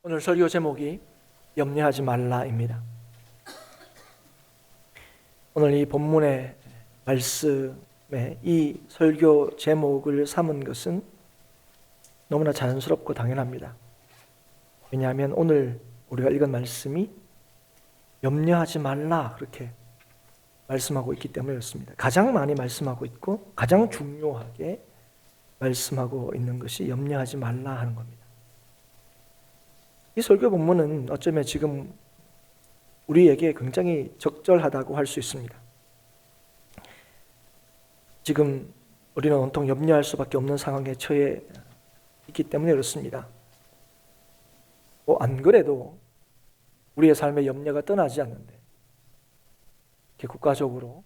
오늘 설교 제목이 염려하지 말라입니다. 오늘 이 본문의 말씀에 이 설교 제목을 삼은 것은 너무나 자연스럽고 당연합니다. 왜냐하면 오늘 우리가 읽은 말씀이 염려하지 말라 그렇게 말씀하고 있기 때문에 그렇습니다. 가장 많이 말씀하고 있고 가장 중요하게 말씀하고 있는 것이 염려하지 말라 하는 겁니다. 이 설교 본문은 어쩌면 지금 우리에게 굉장히 적절하다고 할 수 있습니다. 지금 우리는 온통 염려할 수밖에 없는 상황에 처해 있기 때문에 그렇습니다. 안 그래도 우리의 삶의 염려가 떠나지 않는데 이렇게 국가적으로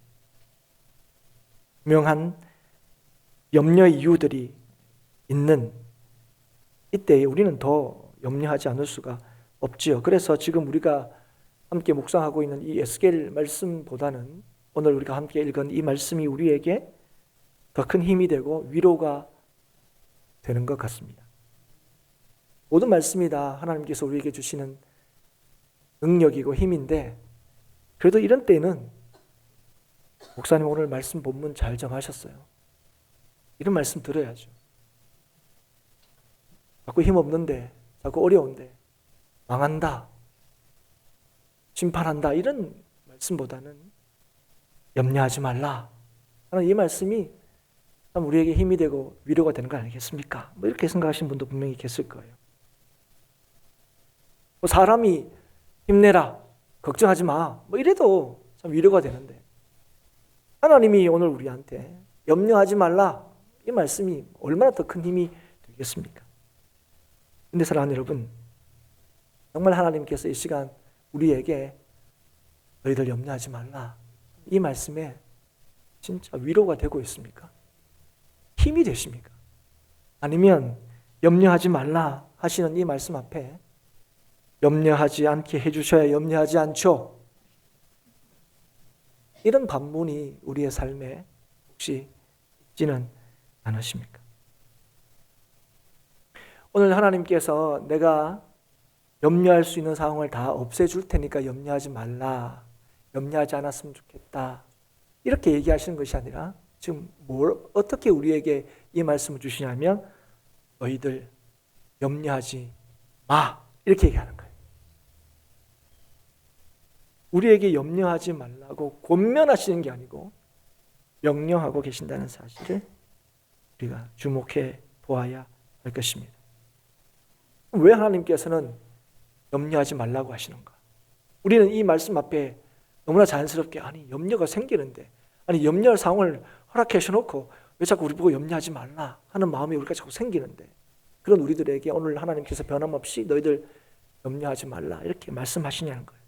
분명한 염려 이유들이 있는 이때에 우리는 더 염려하지 않을 수가 없지요. 그래서 지금 우리가 함께 묵상하고 있는 이 에스겔 말씀보다는 오늘 우리가 함께 읽은 이 말씀이 우리에게 더 큰 힘이 되고 위로가 되는 것 같습니다. 모든 말씀이 다 하나님께서 우리에게 주시는 능력이고 힘인데 그래도 이런 때는 목사님 오늘 말씀 본문 잘 정하셨어요. 이런 말씀 들어야죠. 자꾸 힘없는데 자꾸 어려운데 망한다, 심판한다 이런 말씀보다는 염려하지 말라 하는 이 말씀이 참 우리에게 힘이 되고 위로가 되는 거 아니겠습니까? 이렇게 생각하시는 분도 분명히 계실 거예요. 사람이 힘내라, 걱정하지 마 이래도 참 위로가 되는데 하나님이 오늘 우리한테 염려하지 말라 이 말씀이 얼마나 더 큰 힘이 되겠습니까? 근데 사랑하는 여러분, 정말 하나님께서 이 시간 우리에게 너희들 염려하지 말라 이 말씀에 진짜 위로가 되고 있습니까? 힘이 되십니까? 아니면 염려하지 말라 하시는 이 말씀 앞에 염려하지 않게 해주셔야 염려하지 않죠? 이런 반문이 우리의 삶에 혹시 있지는 않으십니까? 오늘 하나님께서 내가 염려할 수 있는 상황을 다 없애줄 테니까 염려하지 말라, 염려하지 않았으면 좋겠다 이렇게 얘기하시는 것이 아니라 지금 어떻게 우리에게 이 말씀을 주시냐면 너희들 염려하지 마 이렇게 얘기하는 거예요. 우리에게 염려하지 말라고 권면하시는 게 아니고 명령하고 계신다는 사실을 우리가 주목해 보아야 할 것입니다. 왜 하나님께서는 염려하지 말라고 하시는가? 우리는 이 말씀 앞에 너무나 자연스럽게 아니 염려가 생기는데 아니 염려할 상황을 허락해 주셔놓고 왜 자꾸 우리 보고 염려하지 말라 하는 마음이 우리가 자꾸 생기는데 그런 우리들에게 오늘 하나님께서 변함없이 너희들 염려하지 말라 이렇게 말씀하시냐는 거예요.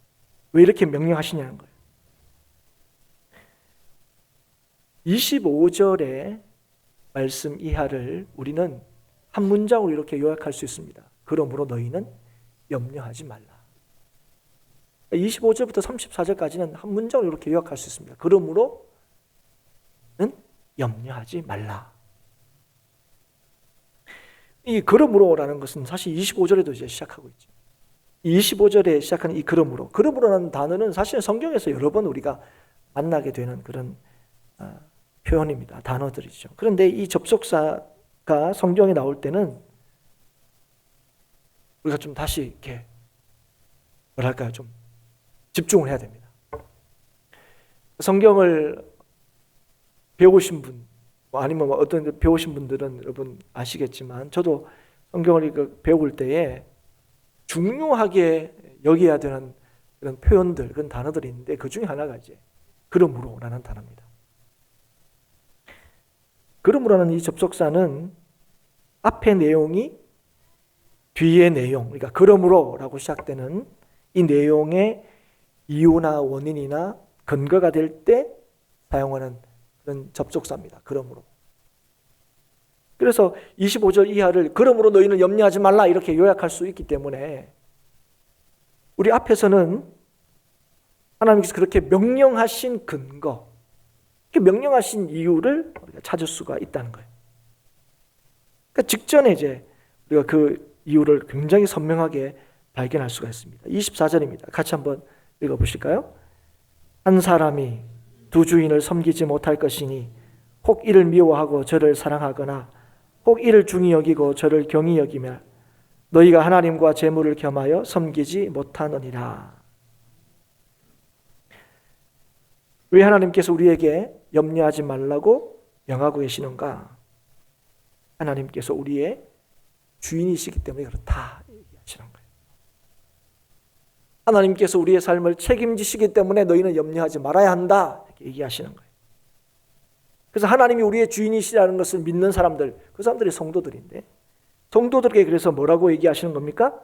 왜 이렇게 명령하시냐는 거예요. 25절의 말씀 이하를 우리는 한 문장으로 이렇게 요약할 수 있습니다. 그러므로 너희는 염려하지 말라. 25절부터 34절까지는 한 문장으로 이렇게 요약할 수 있습니다. 그러므로는 염려하지 말라. 이 그러므로라는 것은 사실 25절에도 이제 시작하고 있죠. 25절에 시작하는 이 그러므로라는 단어는 사실 성경에서 여러 번 우리가 만나게 되는 그런 표현입니다. 단어들이죠. 그런데 이 접속사가 성경에 나올 때는 우리가 좀 다시 이렇게 뭐랄까요, 좀 집중을 해야 됩니다. 성경을 배우신 분, 아니면 어떤 배우신 분들은 여러분 아시겠지만, 저도 성경을 배울 때에 중요하게 여겨야 되는 그런 표현들, 그런 단어들이 있는데 그 중에 하나가 이제 그러므로라는 단어입니다. 그러므로라는 이 접속사는 앞의 내용이 뒤의 내용, 그러니까 그러므로라고 시작되는 이 내용의 이유나 원인이나 근거가 될 때 사용하는 그런 접속사입니다. 그러므로. 그래서 25절 이하를 그러므로 너희는 염려하지 말라 이렇게 요약할 수 있기 때문에 우리 앞에서는 하나님께서 그렇게 명령하신 근거, 이렇게 명령하신 이유를 우리가 찾을 수가 있다는 거예요. 그러니까 직전에 이제 우리가 그 이유를 굉장히 선명하게 발견할 수가 있습니다. 24절입니다. 같이 한번 읽어보실까요? 한 사람이 두 주인을 섬기지 못할 것이니 혹 이를 미워하고 저를 사랑하거나 혹 이를 중히 여기고 저를 경히 여기며 너희가 하나님과 재물을 겸하여 섬기지 못하느니라. 왜 하나님께서 우리에게 염려하지 말라고 명하고 계시는가? 하나님께서 우리의 주인이시기 때문에 그렇다 얘기하시는 거예요. 하나님께서 우리의 삶을 책임지시기 때문에 너희는 염려하지 말아야 한다 이렇게 얘기하시는 거예요. 그래서 하나님이 우리의 주인이시라는 것을 믿는 사람들, 그 사람들이 성도들인데 성도들에게 그래서 뭐라고 얘기하시는 겁니까?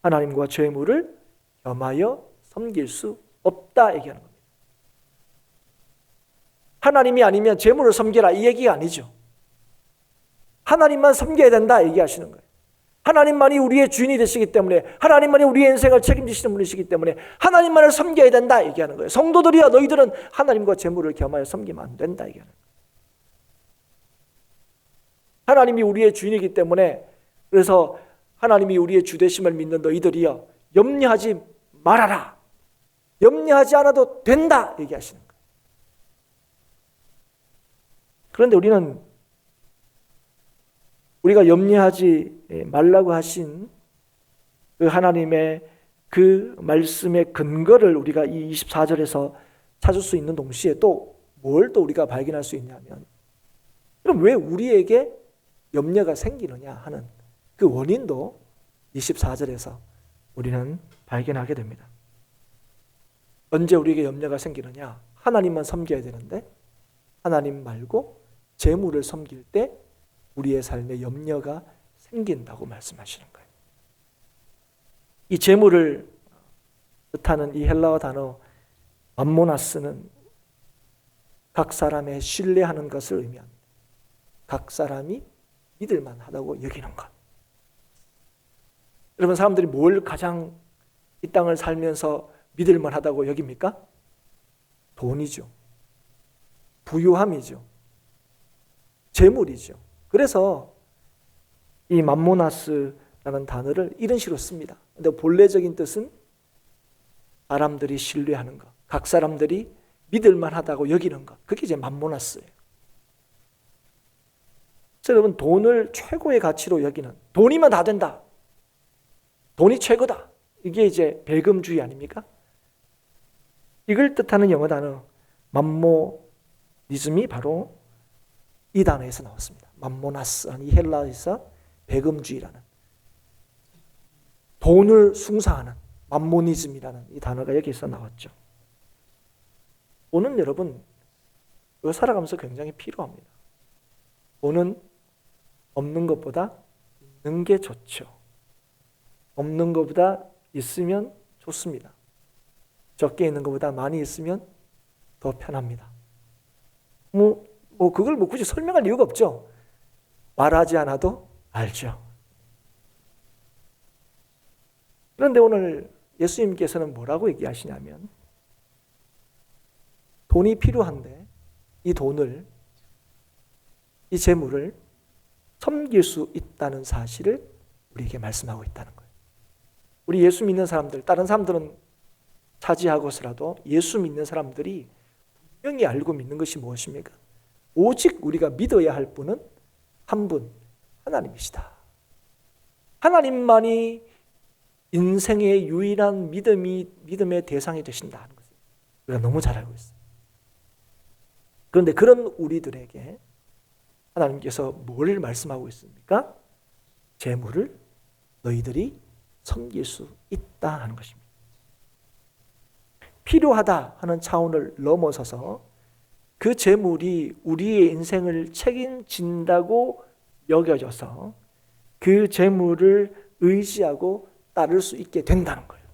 하나님과 재물을 겸하여 섬길 수 없다 얘기하는 겁니다. 하나님이 아니면 재물을 섬겨라 이 얘기가 아니죠. 하나님만 섬겨야 된다 얘기하시는 거예요. 하나님만이 우리의 주인이 되시기 때문에 하나님만이 우리의 인생을 책임지시는 분이시기 때문에 하나님만을 섬겨야 된다 얘기하는 거예요. 성도들이야 너희들은 하나님과 재물을 겸하여 섬기면 안 된다 얘기하는 거예요. 하나님이 우리의 주인이기 때문에 그래서 하나님이 우리의 주되심을 믿는 너희들이여 염려하지 말아라. 염려하지 않아도 된다 얘기하시는 거예요. 그런데 우리가 염려하지 말라고 하신 그 하나님의 그 말씀의 근거를 우리가 이 24절에서 찾을 수 있는 동시에 또 뭘 또 우리가 발견할 수 있냐면 그럼 왜 우리에게 염려가 생기느냐 하는 그 원인도 24절에서 우리는 발견하게 됩니다. 언제 우리에게 염려가 생기느냐? 하나님만 섬겨야 되는데 하나님 말고 재물을 섬길 때 우리의 삶에 염려가 생긴다고 말씀하시는 거예요. 이 재물을 뜻하는 이 헬라어 단어 맘모나스는 각 사람의 신뢰하는 것을 의미합니다. 각 사람이 믿을만 하다고 여기는 것. 여러분 사람들이 뭘 가장 이 땅을 살면서 믿을만 하다고 여깁니까? 돈이죠. 부유함이죠. 재물이죠. 그래서 이 맘모나스라는 단어를 이런 식으로 씁니다. 근데 본래적인 뜻은 사람들이 신뢰하는 것, 각 사람들이 믿을만 하다고 여기는 것. 그게 이제 맘모나스예요. 그래서 여러분 돈을 최고의 가치로 여기는 돈이면 다 된다. 돈이 최고다. 이게 이제 배금주의 아닙니까? 이걸 뜻하는 영어 단어 맘모니즘이 바로 이 단어에서 나왔습니다. 맘모나스라는 이 헬라어에서 배금주의라는 돈을 숭상하는 맘모니즘이라는 이 단어가 여기서 나왔죠. 돈은 여러분 살아가면서 굉장히 필요합니다. 돈은 없는 것보다 있는 게 좋죠. 없는 것보다 있으면 좋습니다. 적게 있는 것보다 많이 있으면 더 편합니다. 그걸 굳이 설명할 이유가 없죠. 말하지 않아도 알죠. 그런데 오늘 예수님께서는 뭐라고 얘기하시냐면 돈이 필요한데 이 돈을, 이 재물을 섬길 수 있다는 사실을 우리에게 말씀하고 있다는 거예요. 우리 예수 믿는 사람들, 다른 사람들은 차지하고서라도 예수 믿는 사람들이 분명히 알고 믿는 것이 무엇입니까? 오직 우리가 믿어야 할 분은 한 분, 하나님이시다. 하나님만이 인생의 유일한 믿음의 대상이 되신다는 것을 우리가 너무 잘 알고 있어요. 그런데 그런 우리들에게 하나님께서 뭘 말씀하고 있습니까? 재물을 너희들이 섬길 수 있다 하는 것입니다. 필요하다 하는 차원을 넘어서서 그 재물이 우리의 인생을 책임진다고 여겨져서 그 재물을 의지하고 따를 수 있게 된다는 거예요.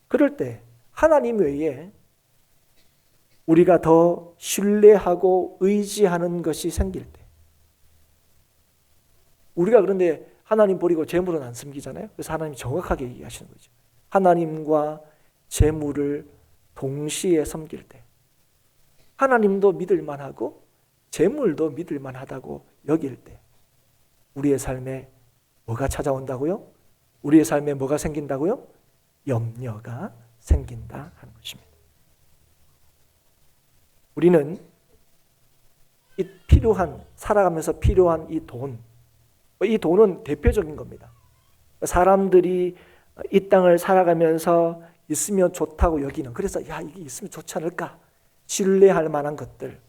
그럴 때 하나님 외에 우리가 더 신뢰하고 의지하는 것이 생길 때 우리가 그런데 하나님 버리고 재물은 안 섬기잖아요. 그래서 하나님이 정확하게 얘기하시는 거죠. 하나님과 재물을 동시에 섬길 때 하나님도 믿을 만하고 재물도 믿을 만하다고 여길 때 우리의 삶에 뭐가 찾아온다고요? 우리의 삶에 뭐가 생긴다고요? 염려가 생긴다 하는 것입니다. 우리는 이 필요한, 살아가면서 필요한 이 돈은 대표적인 겁니다. 사람들이 이 땅을 살아가면서 있으면 좋다고 여기는, 그래서 야, 이게 있으면 좋지 않을까? 신뢰할 만한 것들,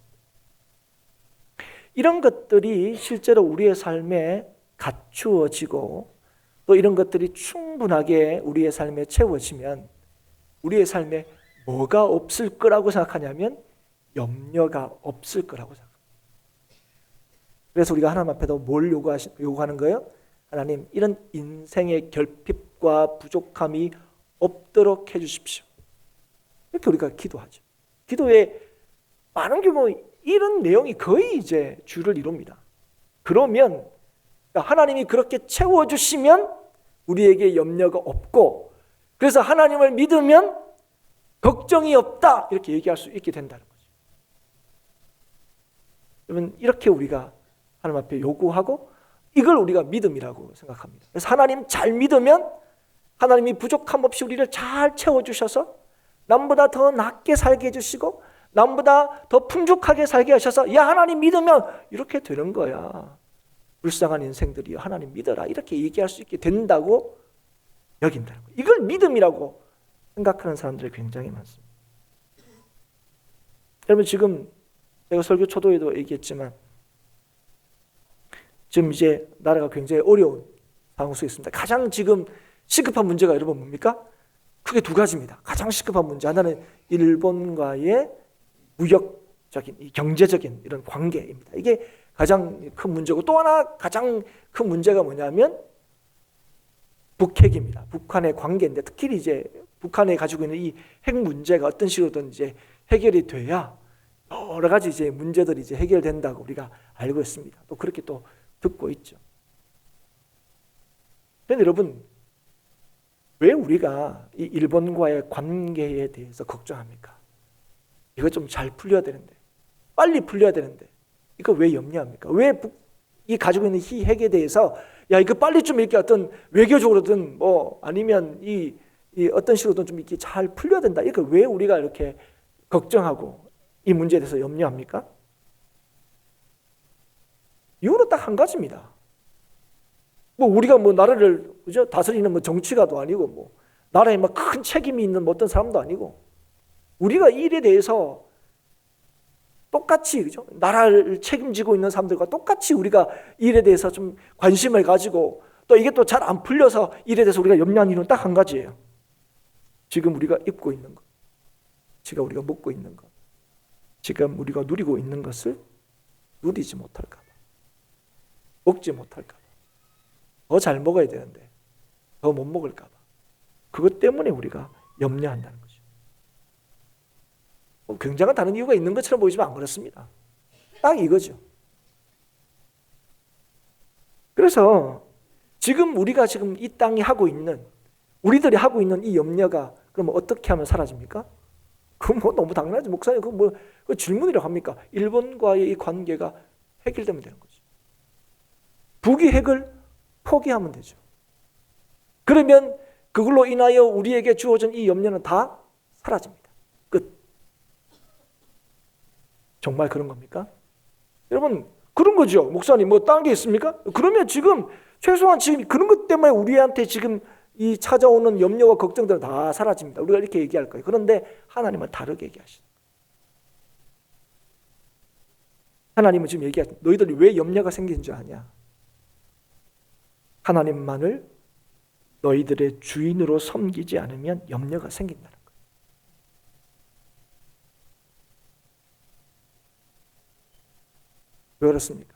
이런 것들이 실제로 우리의 삶에 갖추어지고 또 이런 것들이 충분하게 우리의 삶에 채워지면 우리의 삶에 뭐가 없을 거라고 생각하냐면 염려가 없을 거라고 생각합니다. 그래서 우리가 하나님 앞에도 뭘 요구하는 거예요? 하나님, 이런 인생의 결핍과 부족함이 없도록 해주십시오. 이렇게 우리가 기도하죠. 기도에 많은 경우 이런 내용이 거의 이제 주를 이룹니다. 그러면 하나님이 그렇게 채워주시면 우리에게 염려가 없고, 그래서 하나님을 믿으면 걱정이 없다 이렇게 얘기할 수 있게 된다는 거죠. 그러면 이렇게 우리가 하나님 앞에 요구하고 이걸 우리가 믿음이라고 생각합니다. 그래서 하나님 잘 믿으면 하나님이 부족함 없이 우리를 잘 채워주셔서 남보다 더 낫게 살게 해주시고 남보다 더 풍족하게 살게 하셔서 야, 하나님 믿으면 이렇게 되는 거야. 불쌍한 인생들이 하나님 믿어라 이렇게 얘기할 수 있게 된다고 여긴다는 거예요. 이걸 믿음이라고 생각하는 사람들이 굉장히 많습니다. 여러분, 지금 제가 설교 초도에도 얘기했지만 지금 이제 나라가 굉장히 어려운 상황 속에 있습니다. 가장 지금 시급한 문제가 여러분 뭡니까? 크게 두 가지입니다. 가장 시급한 문제 하나는 일본과의 무역적인, 경제적인 이런 관계입니다. 이게 가장 큰 문제고, 또 하나 가장 큰 문제가 뭐냐면 북핵입니다. 북한의 관계인데 특히 이제 북한에 가지고 있는 이 핵 문제가 어떤 식으로든 이제 해결이 돼야 여러 가지 이제 문제들이 이제 해결된다고 우리가 알고 있습니다. 또 그렇게 또 듣고 있죠. 그런데 여러분, 왜 우리가 이 일본과의 관계에 대해서 걱정합니까? 이거 좀 잘 풀려야 되는데, 빨리 풀려야 되는데 이거 왜 염려합니까? 왜 이 가지고 있는 이 핵에 대해서 야, 이거 빨리 좀 이렇게 어떤 외교적으로든 뭐 아니면 이 어떤 식으로든 좀 이렇게 잘 풀려야 된다. 이거 왜 우리가 이렇게 걱정하고 이 문제에 대해서 염려합니까? 이유는 딱 한 가지입니다. 뭐 우리가 뭐 나라를 그죠? 다스리는 뭐 정치가도 아니고 뭐 나라에 막 큰 책임이 있는 뭐 어떤 사람도 아니고, 우리가 이 일에 대해서 똑같이 그죠? 나라를 책임지고 있는 사람들과 똑같이 우리가 이 일에 대해서 좀 관심을 가지고 또 이게 또 잘 안 풀려서 일에 대해서 우리가 염려하는 이유는 딱 한 가지예요. 지금 우리가 입고 있는 것, 지금 우리가 먹고 있는 것, 지금 우리가 누리고 있는 것을 누리지 못할까 봐, 먹지 못할까 봐, 더 잘 먹어야 되는데 더 못 먹을까 봐, 그것 때문에 우리가 염려한다는 거죠. 굉장한 다른 이유가 있는 것처럼 보이지만 안 그렇습니다. 딱 이거죠. 그래서 지금 우리가 지금 이 땅이 하고 있는, 우리들이 하고 있는 이 염려가 그럼 어떻게 하면 사라집니까? 그건 뭐 너무 당연하지. 목사님, 그건 뭐 그 질문이라고 합니까? 일본과의 이 관계가 해결되면 되는 거죠. 북이 핵을 포기하면 되죠. 그러면 그걸로 인하여 우리에게 주어진 이 염려는 다 사라집니다. 끝. 정말 그런 겁니까? 여러분, 그런 거죠. 목사님, 뭐 다른 게 있습니까? 그러면 지금 최소한 지금 그런 것 때문에 우리한테 지금 이 찾아오는 염려와 걱정들은 다 사라집니다. 우리가 이렇게 얘기할 거예요. 그런데 하나님은 다르게 얘기하시죠. 하나님은 지금 얘기하죠. 너희들이 왜 염려가 생기는 줄 아냐? 하나님만을 너희들의 주인으로 섬기지 않으면 염려가 생긴다는 거예요. 왜 그렇습니까?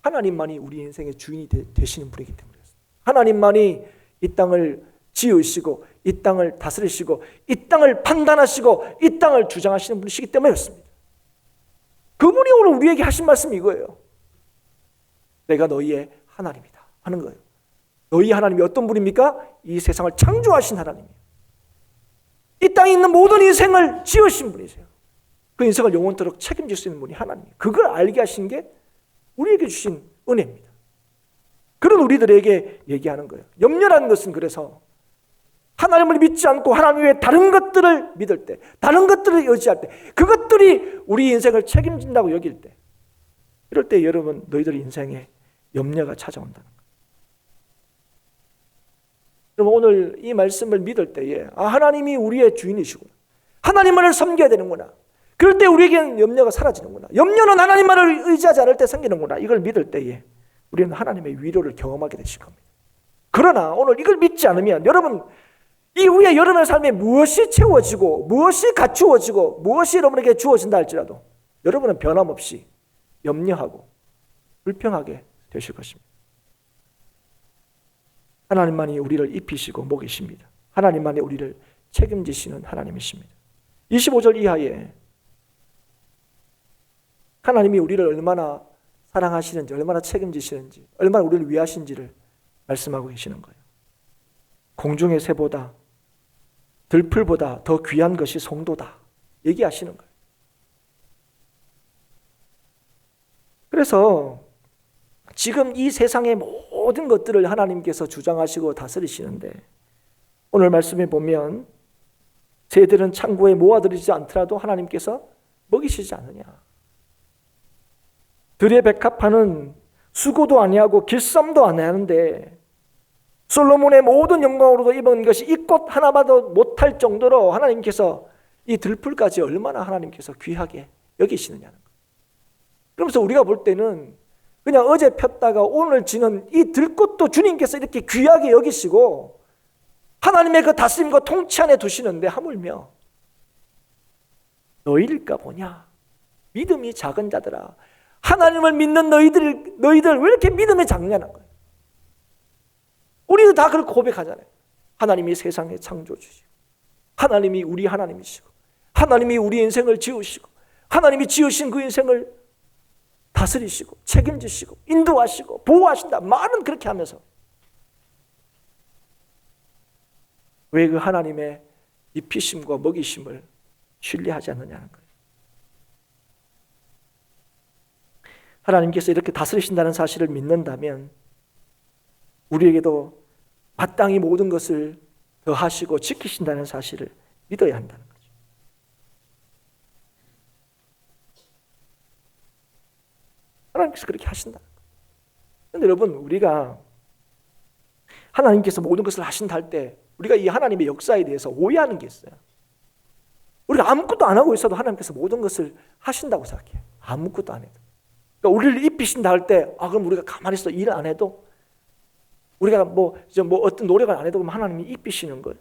하나님만이 우리 인생의 주인이 되시는 분이기 때문에 그렇습니다. 하나님만이 이 땅을 지으시고 이 땅을 다스리시고 이 땅을 판단하시고 이 땅을 주장하시는 분이시기 때문에 그렇습니다. 그분이 오늘 우리에게 하신 말씀이 이거예요. 내가 너희의 하나님이다 하는 거예요. 너희 하나님이 어떤 분입니까? 이 세상을 창조하신 하나님이에요. 이 땅에 있는 모든 인생을 지으신 분이세요. 그 인생을 영원토록 책임질 수 있는 분이 하나님이에요. 그걸 알게 하신 게 우리에게 주신 은혜입니다. 그런 우리들에게 얘기하는 거예요. 염려라는 것은 그래서 하나님을 믿지 않고 하나님 외에 다른 것들을 믿을 때, 다른 것들을 의지할 때, 그것들이 우리 인생을 책임진다고 여길 때, 이럴 때 여러분 너희들 인생에 염려가 찾아온다는 거예요. 그럼 오늘 이 말씀을 믿을 때에 하나님이 우리의 주인이시구나, 하나님만을 섬겨야 되는구나, 그럴 때 우리에게는 염려가 사라지는구나, 염려는 하나님만을 의지하지 않을 때 생기는구나, 이걸 믿을 때에 우리는 하나님의 위로를 경험하게 되실 겁니다. 그러나 오늘 이걸 믿지 않으면 여러분 이후에 여러분의 삶에 무엇이 채워지고 무엇이 갖추어지고 무엇이 여러분에게 주어진다 할지라도 여러분은 변함없이 염려하고 불평하게 되실 것입니다. 하나님만이 우리를 입히시고 먹이십니다. 하나님만이 우리를 책임지시는 하나님이십니다. 25절 이하에 하나님이 우리를 얼마나 사랑하시는지, 얼마나 책임지시는지, 얼마나 우리를 위하신지를 말씀하고 계시는 거예요. 공중의 새보다 들풀보다 더 귀한 것이 성도다 얘기하시는 거예요. 그래서 지금 이 세상의 모든 것들을 하나님께서 주장하시고 다스리시는데 오늘 말씀에 보면 새들은 창고에 모아들이지 않더라도 하나님께서 먹이시지 않느냐. 들의 백합화는 수고도 아니하고 길쌈도 안 하는데 솔로몬의 모든 영광으로도 입은 것이 이 꽃 하나마도 못할 정도로 하나님께서 이 들풀까지 얼마나 하나님께서 귀하게 여기시느냐는 거예요. 그러면서 우리가 볼 때는 그냥 어제 폈다가 오늘 지는 이 들꽃도 주님께서 이렇게 귀하게 여기시고 하나님의 그 다스림과 통치 안에 두시는데 하물며 너희일까 보냐, 믿음이 작은 자들아, 하나님을 믿는 너희들 왜 이렇게 믿음이 작냐는 거예요. 우리도 다 그렇게 고백하잖아요. 하나님이 세상의 창조주시고 하나님이 우리 하나님이시고 하나님이 우리 인생을 지으시고 하나님이 지으신 그 인생을 다스리시고 책임지시고 인도하시고 보호하신다 말은 그렇게 하면서 왜 그 하나님의 입히심과 먹이심을 신뢰하지 않느냐는 거예요. 하나님께서 이렇게 다스리신다는 사실을 믿는다면 우리에게도 마땅히 모든 것을 더하시고 지키신다는 사실을 믿어야 한다는 거죠. 하나님께서 그렇게 하신다는 거예요. 그런데 여러분 우리가 하나님께서 모든 것을 하신다 할 때 우리가 이 하나님의 역사에 대해서 오해하는 게 있어요. 우리가 아무것도 안 하고 있어도 하나님께서 모든 것을 하신다고 생각해요. 아무것도 안 해도. 그러니까 우리를 입히신다 할 때 그럼 우리가 가만히 있어 일 안 해도 우리가 뭐 어떤 노력을 안 해도 그럼 하나님이 입히시는 거예요.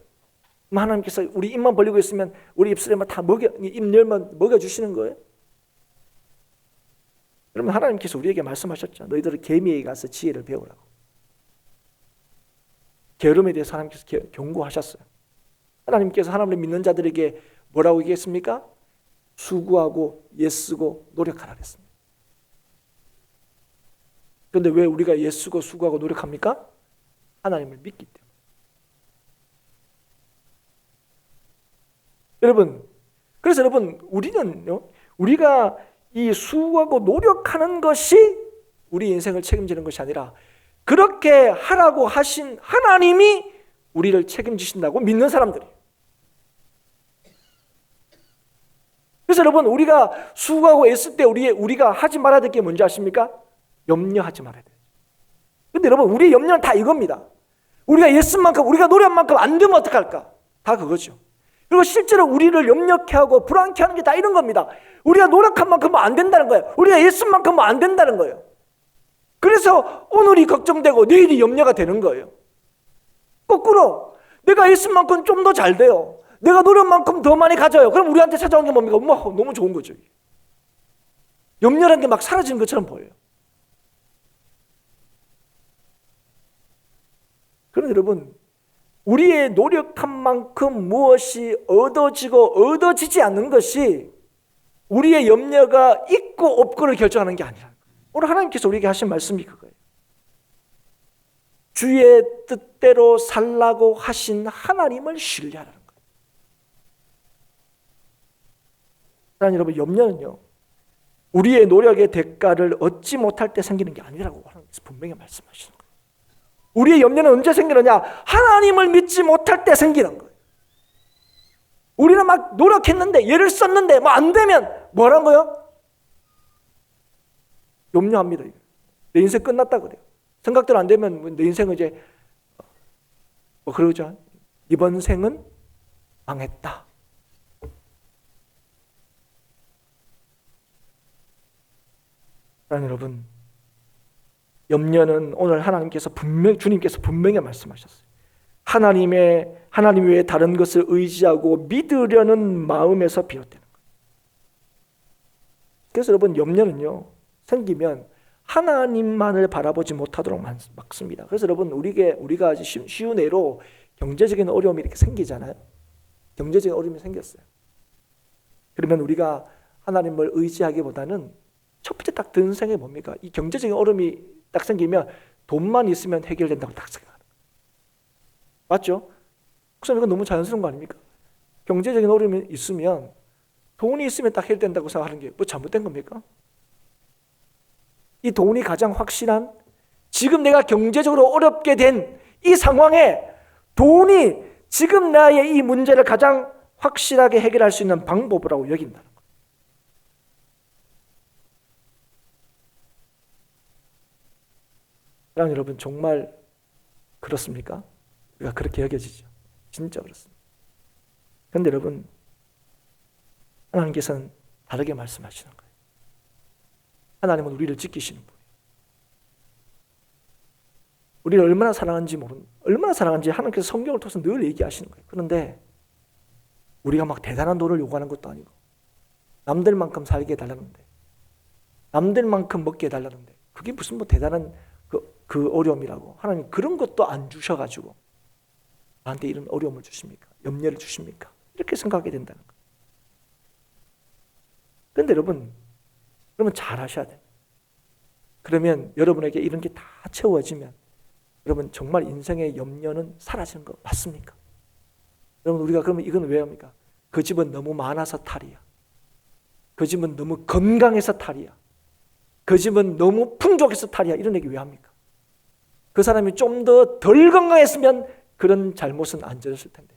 그럼 하나님께서 우리 입만 벌리고 있으면 우리 입술에만 다 입 열면 먹여주시는 거예요. 그러면 하나님께서 우리에게 말씀하셨죠. 너희들은 개미에게 가서 지혜를 배우라고. 게으름에 대해서 하나님께서 경고하셨어요. 하나님께서 하나님을 믿는 자들에게 뭐라고 얘기했습니까? 수고하고 애쓰고 노력하라 그랬습니다. 그런데 왜 우리가 애쓰고 수고하고 노력합니까? 하나님을 믿기 때문에. 그래서 여러분 우리는요, 우리가 이 수고하고 노력하는 것이 우리 인생을 책임지는 것이 아니라 그렇게 하라고 하신 하나님이 우리를 책임지신다고 믿는 사람들이에요. 그래서 여러분 우리가 수고하고 애쓸 때 우리가 하지 말아야 될 게 뭔지 아십니까? 염려하지 말아야 돼요. 근데 여러분 우리의 염려는 다 이겁니다. 우리가 애쓴 만큼 우리가 노력한 만큼 안 되면 어떡할까? 다 그거죠. 그리고 실제로 우리를 염려케 하고 불안케 하는 게 다 이런 겁니다. 우리가 노력한 만큼 안 된다는 거예요. 우리가 애쓴 만큼 안 된다는 거예요. 그래서 오늘이 걱정되고 내일이 염려가 되는 거예요. 거꾸로 내가 애쓴 만큼 좀 더 잘 돼요. 내가 노력한 만큼 더 많이 가져요. 그럼 우리한테 찾아온 게 뭡니까? 너무 좋은 거죠. 염려라는 게 막 사라지는 것처럼 보여요. 그런데 여러분 우리의 노력한 만큼 무엇이 얻어지고 얻어지지 않는 것이 우리의 염려가 있고 없고를 결정하는 게 아니라 오늘 하나님께서 우리에게 하신 말씀이 그거예요. 주의 뜻대로 살라고 하신 하나님을 신뢰하라는 거예요. 사랑하는 여러분, 염려는요 우리의 노력의 대가를 얻지 못할 때 생기는 게 아니라고 하나님께서 분명히 말씀하시는 거예요. 우리의 염려는 언제 생기느냐? 하나님을 믿지 못할 때 생기는 거예요. 우리는 막 노력했는데, 예를 썼는데 뭐 안 되면 뭐란 거예요? 염려합니다. 내 인생 끝났다 그래요. 생각대로 안 되면 내 인생은 이제 뭐 그러죠. 이번 생은 망했다. 여러분, 염려는 오늘 주님께서 분명히 말씀하셨어요. 하나님 외에 다른 것을 의지하고 믿으려는 마음에서 비롯되는 거예요. 그래서 여러분, 염려는요, 생기면 하나님만을 바라보지 못하도록 막습니다. 그래서 여러분, 우리가 쉬운 예로 경제적인 어려움이 이렇게 생기잖아요. 경제적인 어려움이 생겼어요. 그러면 우리가 하나님을 의지하기보다는 첫 번째 딱 드는 생각이 뭡니까? 이 경제적인 어려움이 딱 생기면 돈만 있으면 해결된다고 딱 생각하는 거예요. 맞죠? 그래서 이건 너무 자연스러운 거 아닙니까? 경제적인 어려움이 있으면 돈이 있으면 딱 해결된다고 생각하는 게 뭐 잘못된 겁니까? 이 돈이 가장 확실한, 지금 내가 경제적으로 어렵게 된 이 상황에 돈이 지금 나의 이 문제를 가장 확실하게 해결할 수 있는 방법이라고 여긴다는 거예요. 사랑하는 여러분, 정말 그렇습니까? 우리가 그렇게 여겨지죠. 진짜 그렇습니다. 그런데 여러분, 하나님께서는 다르게 말씀하시는 거예요. 하나님은 우리를 지키시는 분이에요. 우리를 얼마나 사랑하는지 하나님께서 성경을 통해서 늘 얘기하시는 거예요. 그런데 우리가 막 대단한 돈을 요구하는 것도 아니고, 남들만큼 살게 해달라는데, 남들만큼 먹게 해달라는데, 그게 무슨 뭐 대단한 그 어려움이라고. 하나님 그런 것도 안 주셔가지고 나한테 이런 어려움을 주십니까? 염려를 주십니까? 이렇게 생각하게 된다는 거예요. 그런데 여러분, 그러면 잘 하셔야 돼요. 그러면 여러분에게 이런 게 다 채워지면 여러분 정말 인생의 염려는 사라지는 거 맞습니까? 여러분, 우리가 그러면 이건 왜 합니까? 그 집은 너무 많아서 탈이야. 그 집은 너무 건강해서 탈이야. 그 집은 너무 풍족해서 탈이야. 이런 얘기 왜 합니까? 그 사람이 좀 더 덜 건강했으면 그런 잘못은 안 저졌을 텐데,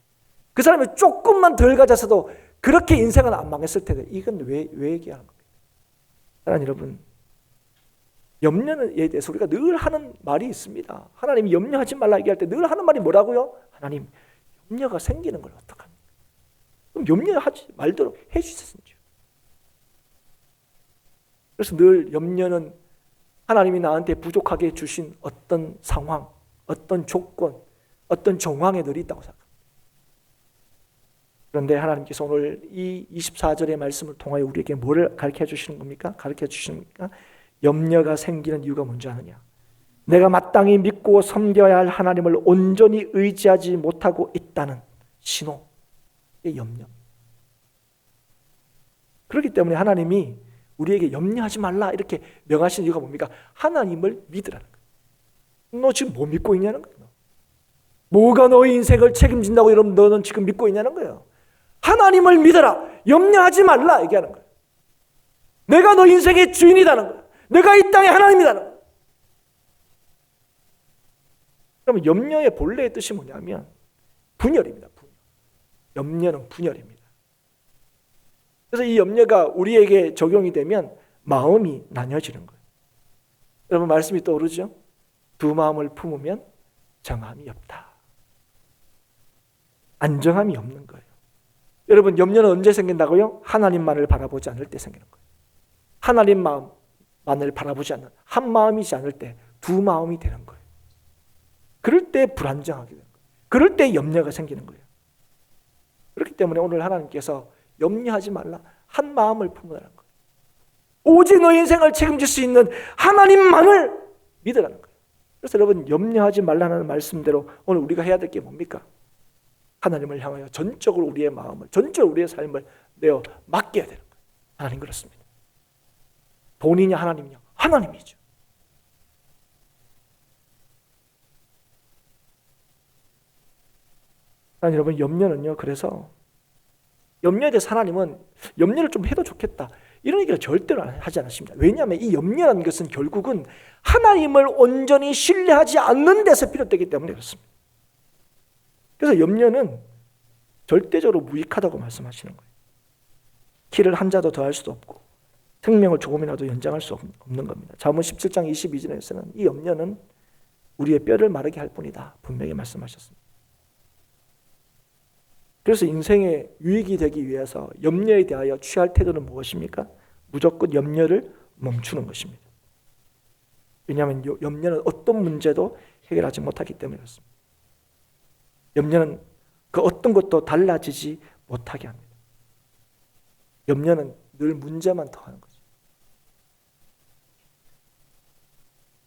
그 사람이 조금만 덜 가졌어도 그렇게 인생은 안 망했을 텐데, 이건 왜 얘기하는 겁니까? 사랑하는 여러분, 염려에 대해서 우리가 늘 하는 말이 있습니다. 하나님이 염려하지 말라 얘기할 때 늘 하는 말이 뭐라고요? 하나님, 염려가 생기는 걸 어떡합니까? 그럼 염려하지 말도록 해주셨습니다. 그래서 늘 염려는 하나님이 나한테 부족하게 주신 어떤 상황, 어떤 조건, 어떤 정황에 늘 있다고 생각합니다. 그런데 하나님께서 오늘 이 24절의 말씀을 통하여 우리에게 뭐를 가르쳐 주시는 겁니까? 가르쳐 주십니까? 염려가 생기는 이유가 뭔지 아느냐? 내가 마땅히 믿고 섬겨야 할 하나님을 온전히 의지하지 못하고 있다는 신호의 염려. 그렇기 때문에 하나님이 우리에게 염려하지 말라 이렇게 명하신 이유가 뭡니까? 하나님을 믿으라는 거예요. 너 지금 뭐 믿고 있냐는 거예요. 뭐가 너의 인생을 책임진다고 여러분 너는 지금 믿고 있냐는 거예요. 하나님을 믿어라. 염려하지 말라 얘기하는 거예요. 내가 너 인생의 주인이라는 거예요. 내가 이 땅의 하나님이라는 거예요. 그러면 염려의 본래의 뜻이 뭐냐면 분열입니다. 염려는 분열입니다. 그래서 이 염려가 우리에게 적용이 되면 마음이 나뉘어지는 거예요. 여러분 말씀이 떠오르죠? 두 마음을 품으면 정함이 없다. 안정함이 없는 거예요. 여러분 염려는 언제 생긴다고요? 하나님만을 바라보지 않을 때 생기는 거예요. 하나님만을 바라보지 않는 한 마음이지 않을 때 두 마음이 되는 거예요. 그럴 때 불안정하게 되는 거예요. 그럴 때 염려가 생기는 거예요. 그렇기 때문에 오늘 하나님께서 염려하지 말라. 한 마음을 품으라는 거예요. 오직 너의 인생을 책임질 수 있는 하나님만을 믿으라는 거예요. 그래서 여러분 염려하지 말라는 말씀대로 오늘 우리가 해야 될 게 뭡니까? 하나님을 향하여 전적으로 우리의 마음을, 전적으로 우리의 삶을 내어 맡겨야 되는 거예요. 하나님 그렇습니다. 돈이냐 하나님이냐? 하나님이죠. 여러분 염려는요. 그래서 염려에 대해서 하나님은 염려를 좀 해도 좋겠다. 이런 얘기를 절대로 하지 않았습니다. 왜냐하면 이 염려라는 것은 결국은 하나님을 온전히 신뢰하지 않는 데서 비롯되기 때문에 그렇습니다. 그래서 염려는 절대적으로 무익하다고 말씀하시는 거예요. 키를 한 자도 더할 수도 없고 생명을 조금이라도 연장할 수 없는 겁니다. 잠언 17장 22절에서는 이 염려는 우리의 뼈를 마르게 할 뿐이다 분명히 말씀하셨습니다. 그래서 인생에 유익이 되기 위해서 염려에 대하여 취할 태도는 무엇입니까? 무조건 염려를 멈추는 것입니다. 왜냐하면 염려는 어떤 문제도 해결하지 못하기 때문에 그렇습니다. 염려는 그 어떤 것도 달라지지 못하게 합니다. 염려는 늘 문제만 더하는 거죠.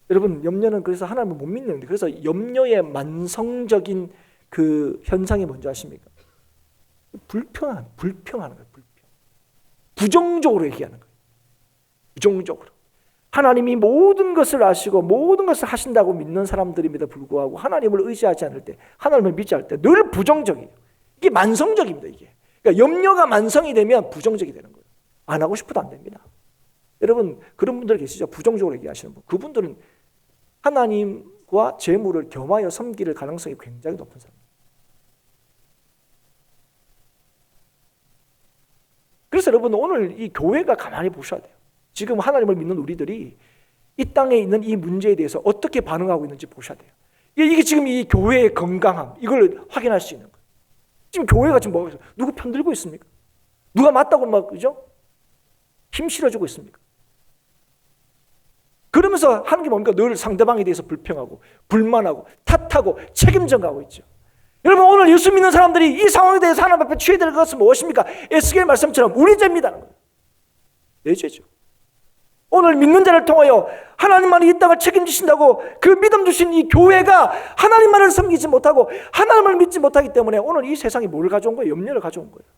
여러분, 염려는 그래서 하나님을 못 믿는데, 그래서 염려의 만성적인 그 현상이 뭔지 아십니까? 불평하는 거예요. 부정적으로 얘기하는 거예요. 부정적으로. 하나님이 모든 것을 아시고 모든 것을 하신다고 믿는 사람들임에도 불구하고 하나님을 의지하지 않을 때, 하나님을 믿지 않을 때 늘 부정적이에요. 이게 만성적입니다. 이게. 그러니까 염려가 만성이 되면 부정적이 되는 거예요. 안 하고 싶어도 안 됩니다. 여러분, 그런 분들 계시죠? 부정적으로 얘기하시는 분. 그분들은 하나님과 재물을 겸하여 섬길 가능성이 굉장히 높은 사람입니다. 그래서 여러분, 오늘 이 교회가 가만히 보셔야 돼요. 지금 하나님을 믿는 우리들이 이 땅에 있는 이 문제에 대해서 어떻게 반응하고 있는지 보셔야 돼요. 이게 지금 이 교회의 건강함, 이걸 확인할 수 있는 거예요. 지금 교회가 지금 뭐가 있어요? 누구 편들고 있습니까? 누가 맞다고 막, 그죠? 힘 실어주고 있습니까? 그러면서 하는 게 뭡니까? 늘 상대방에 대해서 불평하고 불만하고 탓하고 책임져가고 있죠. 여러분, 오늘 예수 믿는 사람들이 이 상황에 대해서 하나님 앞에 취해야 될 것은 무엇입니까? 에스겔 말씀처럼 우리 죄입니다는 거예요. 내 죄죠. 오늘 믿는 자를 통하여 하나님만이 이 땅을 책임지신다고 그 믿음 주신 이 교회가 하나님만을 섬기지 못하고 하나님을 믿지 못하기 때문에 오늘 이 세상이 뭘 가져온 거예요? 염려를 가져온 거예요.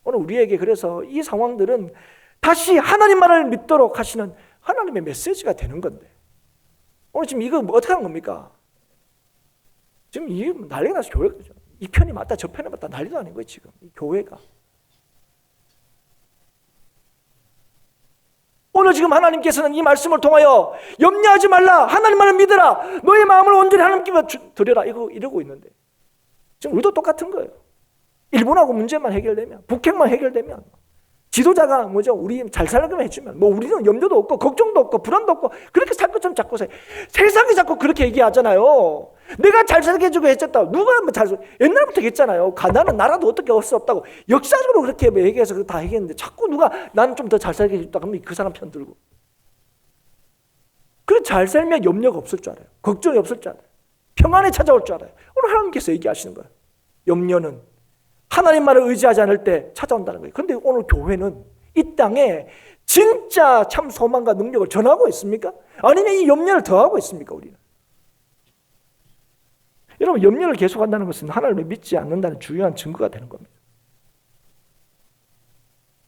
오늘 우리에게 그래서 이 상황들은 다시 하나님만을 믿도록 하시는 하나님의 메시지가 되는 건데, 오늘 지금 이거 어떻게 하는 겁니까? 지금 이게 난리가 나서 교회가, 이 편이 맞다 저 편이 맞다 난리도 아닌 거예요. 지금 이 교회가. 오늘 지금 하나님께서는 이 말씀을 통하여 염려하지 말라, 하나님만을 믿으라, 너의 마음을 온전히 하나님께 드려라, 이러고 있는데 지금 우리도 똑같은 거예요. 일본하고 문제만 해결되면, 북핵만 해결되면, 지도자가 뭐죠? 우리 잘 살게만 해주면 뭐 우리는 염려도 없고 걱정도 없고 불안도 없고 그렇게 살 것처럼 자꾸 살. 세상이 자꾸 그렇게 얘기하잖아요. 내가 잘 살게 해주고 했었다. 누가 뭐 잘 옛날부터 했잖아요. 가난은 나라도 어떻게 할 수 없다고 역사적으로 그렇게 얘기해서 다 얘기했는데 자꾸 누가 나는 좀 더 잘 살게 해줬다 그러면 그 사람 편 들고. 그래 잘 살면 염려가 없을 줄 알아요. 걱정이 없을 줄 알아요. 평안이 찾아올 줄 알아요. 오늘 하나님께서 얘기하시는 거예요. 염려는 하나님만을 의지하지 않을 때 찾아온다는 거예요. 그런데 오늘 교회는 이 땅에 진짜 참 소망과 능력을 전하고 있습니까? 아니면 이 염려를 더하고 있습니까? 우리는. 여러분, 염려를 계속한다는 것은 하나님을 믿지 않는다는 중요한 증거가 되는 겁니다.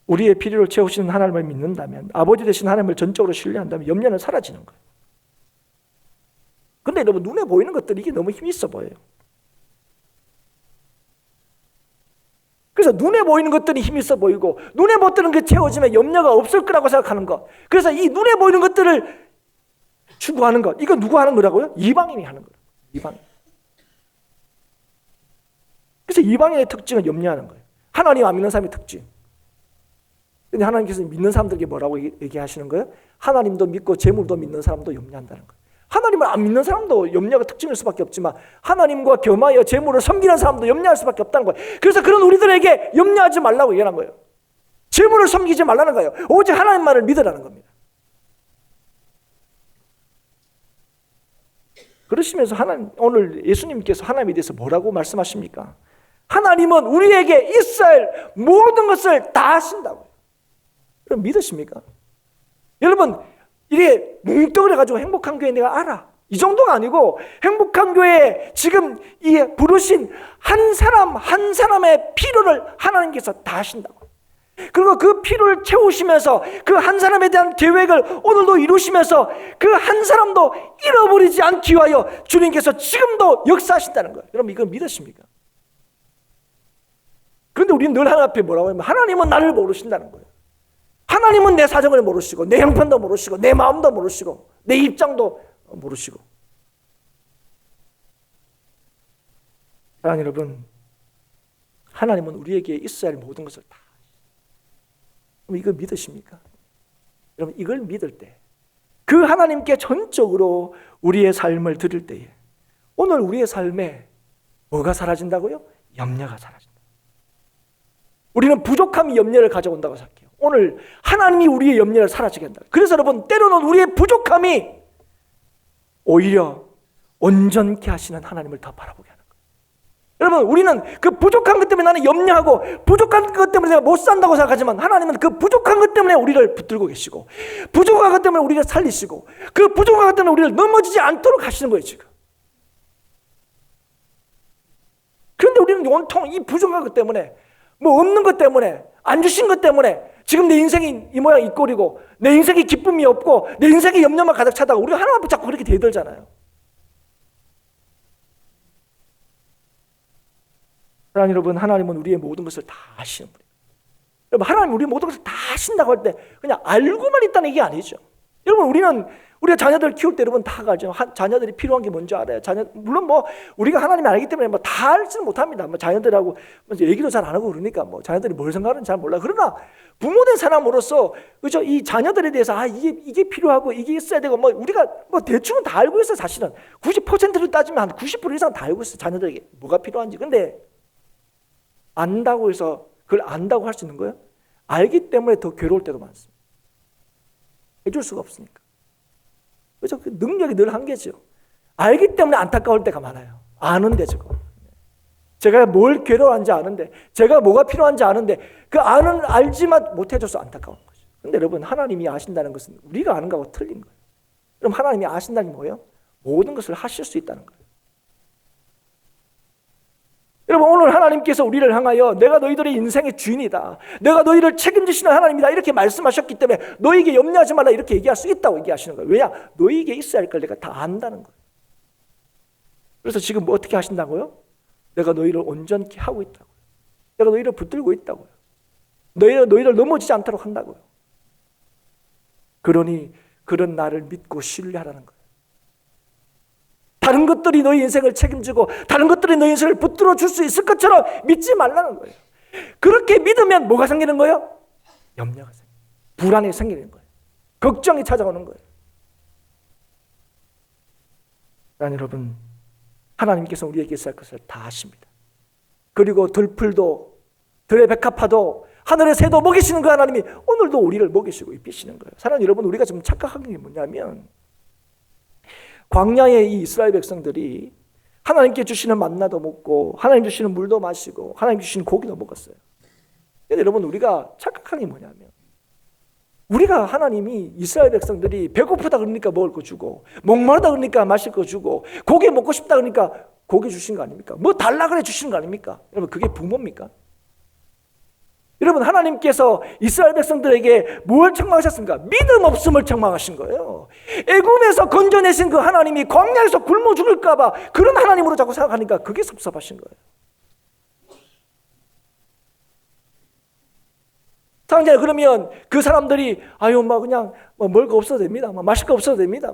우리의 필요를 채우시는 하나님을 믿는다면, 아버지 되신 하나님을 전적으로 신뢰한다면 염려는 사라지는 거예요. 그런데 여러분, 눈에 보이는 것들이 이게 너무 힘이 있어 보여요. 그래서 눈에 보이는 것들이 힘이 있어 보이고 눈에 못 드는 게 채워지면 염려가 없을 거라고 생각하는 것. 그래서 이 눈에 보이는 것들을 추구하는 것. 이거 누구 하는 거라고요? 이방인이 하는 거예요. 이방인. 그래서 이방인의 특징은 염려하는 거예요. 하나님 안 믿는 사람의 특징. 근데 하나님께서 믿는 사람들에게 뭐라고 얘기하시는 거예요? 하나님도 믿고 재물도 믿는 사람도 염려한다는 거예요. 하나님을 안 믿는 사람도 염려가 특징일 수밖에 없지만 하나님과 겸하여 재물을 섬기는 사람도 염려할 수밖에 없다는 거예요. 그래서 그런 우리들에게 염려하지 말라고 얘기하는 거예요. 재물을 섬기지 말라는 거예요. 오직 하나님만을 믿으라는 겁니다. 그러시면서 오늘 예수님께서 하나님에 대해서 뭐라고 말씀하십니까? 하나님은 우리에게 있어야 할 모든 것을 다 하신다고요. 그럼 믿으십니까? 여러분, 이게 뭉뚱그려 가지고 행복한 교회 내가 알아. 이 정도가 아니고 행복한 교회에 지금 이 부르신 한 사람 한 사람의 필요를 하나님께서 다 하신다고. 그리고 그 필요를 채우시면서 그 한 사람에 대한 계획을 오늘도 이루시면서 그 한 사람도 잃어버리지 않기 위하여 주님께서 지금도 역사하신다는 거예요. 여러분, 이걸 믿으십니까? 그런데 우리는 늘 하나님 앞에 뭐라고 하면 하나님은 나를 모르신다는 거예요. 하나님은 내 사정을 모르시고 내 형편도 모르시고 내 마음도 모르시고 내 입장도 모르시고. 사랑하는 여러분, 하나님은 우리에게 있어야 할 모든 것을 다. 이거 믿으십니까? 여러분, 이걸 믿을 때, 그 하나님께 전적으로 우리의 삶을 드릴 때에 오늘 우리의 삶에 뭐가 사라진다고요? 염려가 사라진다. 우리는 부족함이 염려를 가져온다고 생각해요. 오늘 하나님이 우리의 염려를 사라지게 한다. 그래서 여러분, 때로는 우리의 부족함이 오히려 온전케 하시는 하나님을 더 바라보게 하는 거예요. 여러분, 우리는 그 부족한 것 때문에 나는 염려하고 부족한 것 때문에 내가 못 산다고 생각하지만 하나님은 그 부족한 것 때문에 우리를 붙들고 계시고 부족한 것 때문에 우리를 살리시고 그 부족한 것 때문에 우리를 넘어지지 않도록 하시는 거예요, 지금. 그런데 우리는 온통 이 부족한 것 때문에, 뭐 없는 것 때문에, 안 주신 것 때문에 지금 내 인생이 이 모양 이 꼴이고 내 인생이 기쁨이 없고 내 인생이 염려만 가득 차다가 우리가 하나님 앞에 자꾸 그렇게 대들잖아요. 사랑하는 여러분, 하나님은 우리의 모든 것을 다 아시는 분이에요. 여러분, 하나님 우리의 모든 것을 다 아신다고 할 때 그냥 알고만 있다는 얘기 아니죠. 여러분, 우리가 자녀들 키울 때 여러분 다 알죠. 자녀들이 필요한 게 뭔지 알아요. 물론 뭐 우리가 하나님이 알기 때문에 뭐 다 알지는 못합니다. 뭐 자녀들하고 얘기도 잘 안 하고 그러니까 뭐 자녀들이 뭘 생각하는지 잘 몰라. 그러나 부모된 사람으로서 그죠, 이 자녀들에 대해서 이게 필요하고 이게 있어야 되고 뭐 우리가 뭐 대충은 다 알고 있어요. 사실은 90%를 따지면 한 90% 이상 다 알고 있어요. 자녀들에게 뭐가 필요한지. 근데 안다고 해서 그걸 안다고 할 수 있는 거예요? 알기 때문에 더 괴로울 때도 많습니다. 해줄 수가 없으니까. 그렇죠? 그 능력이 늘 한계죠. 알기 때문에 안타까울 때가 많아요. 아는데 저거. 제가 뭘 괴로워하는지 아는데, 제가 뭐가 필요한지 아는데, 알지만 못해줘서 안타까운 거죠. 근데 여러분, 하나님이 아신다는 것은 우리가 아는 거하고 틀린 거예요. 그럼 하나님이 아신다는 게 뭐예요? 모든 것을 하실 수 있다는 거예요. 여러분, 오늘 하나님께서 우리를 향하여 내가 너희들의 인생의 주인이다, 내가 너희를 책임지시는 하나님이다 이렇게 말씀하셨기 때문에 너희에게 염려하지 말라 이렇게 얘기할 수 있다고 얘기하시는 거예요. 왜냐? 너희에게 있어야 할 걸 내가 다 안다는 거예요. 그래서 지금 뭐 어떻게 하신다고요? 내가 너희를 온전케 하고 있다고요. 내가 너희를 붙들고 있다고요. 너희를 넘어지지 않도록 한다고요. 그러니 그런 나를 믿고 신뢰하라는 거예요. 다른 것들이 너희 인생을 책임지고 다른 것들이 너희 인생을 붙들어 줄 수 있을 것처럼 믿지 말라는 거예요. 그렇게 믿으면 뭐가 생기는 거예요? 염려가 생겨요. 불안이 생기는 거예요. 걱정이 찾아오는 거예요. 여러분, 하나님께서 우리에게 있을 것을 다 아십니다. 그리고 들풀도 들의 백합화도 하늘의 새도 먹이시는 그 하나님이 오늘도 우리를 먹이시고 입히시는 거예요. 사랑하는 여러분, 우리가 좀 착각한 게 뭐냐면 광야의 이 이스라엘 백성들이 하나님께 주시는 만나도 먹고 하나님 주시는 물도 마시고 하나님 주시는 고기도 먹었어요. 그런데 여러분, 우리가 착각한 게 뭐냐면 우리가 하나님이 이스라엘 백성들이 배고프다 그러니까 먹을 거 주고 목마르다 그러니까 마실 거 주고 고기 먹고 싶다 그러니까 고기 주신 거 아닙니까? 뭐 달라 그래 주시는 거 아닙니까? 여러분, 그게 부모입니까? 여러분, 하나님께서 이스라엘 백성들에게 뭘 책망하셨습니까? 믿음 없음을 책망하신 거예요. 애굽에서 건져내신 그 하나님이 광야에서 굶어 죽을까 봐 그런 하나님으로 자꾸 생각하니까 그게 섭섭하신 거예요. 상자, 그러면 그 사람들이 그냥 먹을 거 없어도 됩니다. 마실 거 없어도 됩니다.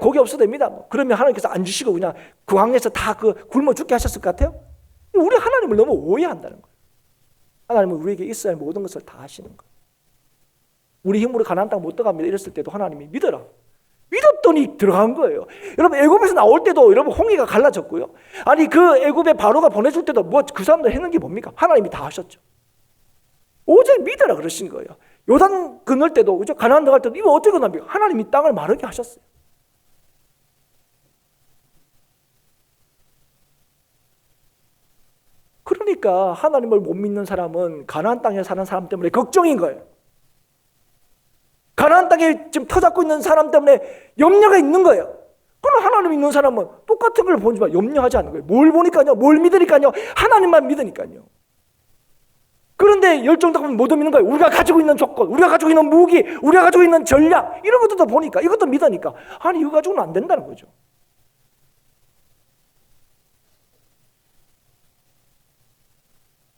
고기 없어도 됩니다. 그러면 하나님께서 안 주시고 그냥 그 광야에서 다 굶어 죽게 하셨을 것 같아요? 우리 하나님을 너무 오해한다는 거예요. 하나님은 우리에게 있어야 할 모든 것을 다 하시는 거예요. 우리 힘으로 가나안 땅 못 들어갑니다 이랬을 때도 하나님이 믿어라. 믿었더니 들어간 거예요. 여러분, 애굽에서 나올 때도 여러분 홍해가 갈라졌고요. 아니, 그 애굽의 바로가 보내줄 때도 그 사람들 했는 게 뭡니까? 하나님이 다 하셨죠. 오직 믿어라 그러신 거예요. 요단 건널 때도, 그죠? 가나안 들어갈 때도 이거 어떻게 건너니까? 하나님이 땅을 마르게 하셨어요. 그러니까 하나님을 못 믿는 사람은 가나안 땅에 사는 사람 때문에 걱정인 거예요. 가나안 땅에 지금 터잡고 있는 사람 때문에 염려가 있는 거예요. 그러나 하나님 믿는 사람은 똑같은 걸 보지만 염려하지 않는 거예요. 뭘 보니까요? 뭘 믿으니까요? 하나님만 믿으니까요. 그런데 열정적으로 못 믿는 거예요. 우리가 가지고 있는 조건, 우리가 가지고 있는 무기, 우리가 가지고 있는 전략 이런 것도 보니까 이것도 믿으니까 아니 이거 가지고는 안 된다는 거죠.